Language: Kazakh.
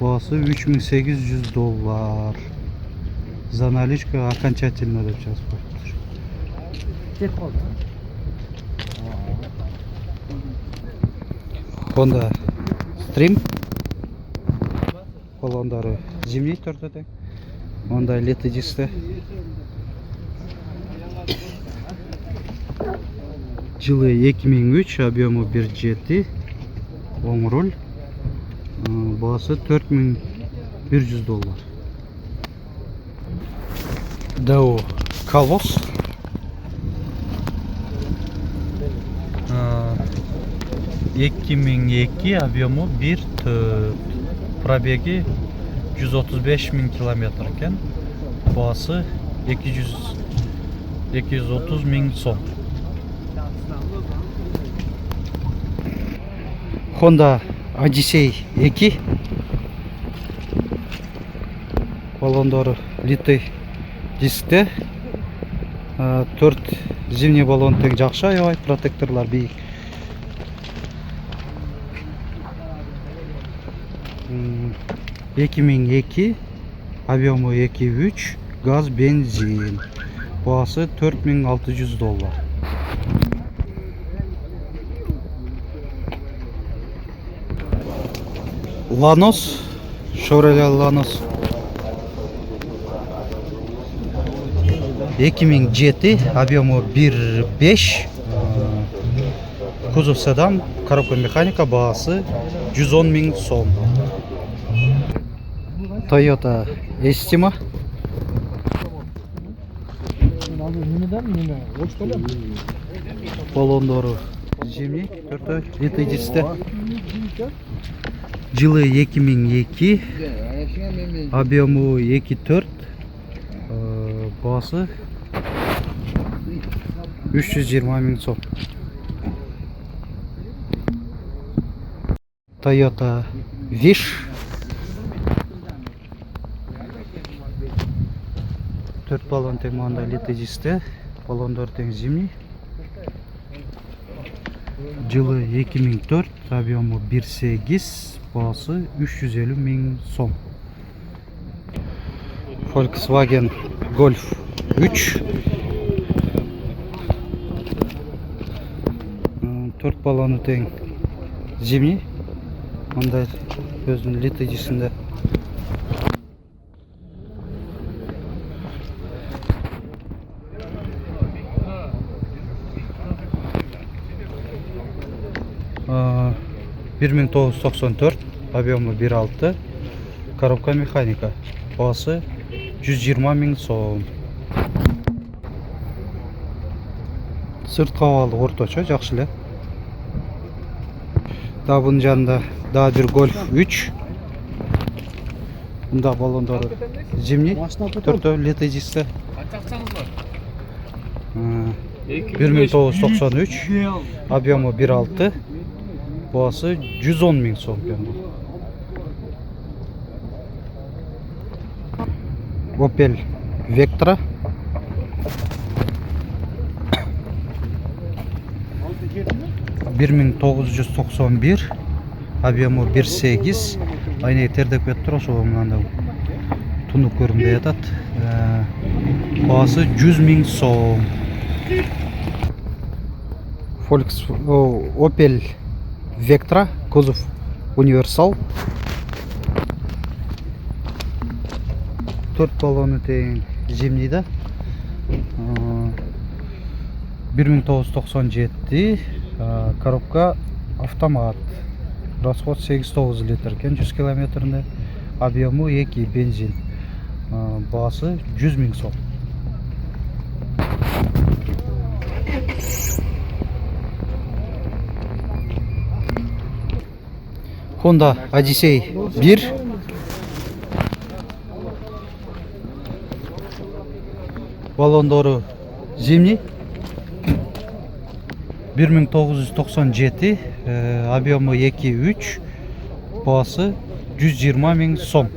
Бағасы 3800 доллар. За наличку окончательно деп жазып қойыпты. Honda Stream. Баллондары зимний төртөтең. Honda лето дискі. Жылы 2003, объемы 1.7, оң руль. Бағасы 4100 доллар. Dao Kalos. 2002, объемы 1.4, пробеги 135 000 километр екен. Бағасы 230 000 сом. Honda Odyssey 2. Баллондары литый дискте. 4 зимний баллон тең жақшы аябай, протекторлар бейік. — 2002, объемы 2.3, газ, бензин. Бағасы 4600 доллар. Lanos, Chevrolet Lanos 2007, объемы 1.5, кузов седан, коробка механика, бағасы 110 000 сом. Toyota Estima. Баллондары зимний, төртөй, литый дискі. Жылы 2002, объемы 2.4, бағасы 320 000 сом. Toyota Wish 4 баллон тең маңдай литый дискі, баллондар тең зимний. Жылы 2004, объемы 1.8, бағасы 350 000 сом. Volkswagen Golf 3. 4 баллоны тең зимний. Мындай өзінің литый дискінде. — 1994, объемы 1.6, коробка механика. Бағасы 120 000 сом. Сырт қабалы орточо, жақшы эле. Бұның жанында да бір Golf 3. Бұнда баллондары зимний, төртөө литый дискі. 1993, объемы 1.6, бағасы 110 000 сом. Opel Vectra 1991, объемы 1.8, айнеге тердеп кетті, ошо мынандай тунук көрүнбөй атат. Бағасы 100 000 сом. Opel Vectra, кузов универсал. 4 баллоны тең зимний да. 1997, коробка автомат. Расход 8-9 литр екен 100 километрінде. Объемы 2, бензин. Бағасы 100 000 сом. Honda Odyssey 1. Баллондары зимний. 1997, объемы 2.3, бағасы 120 000 сом.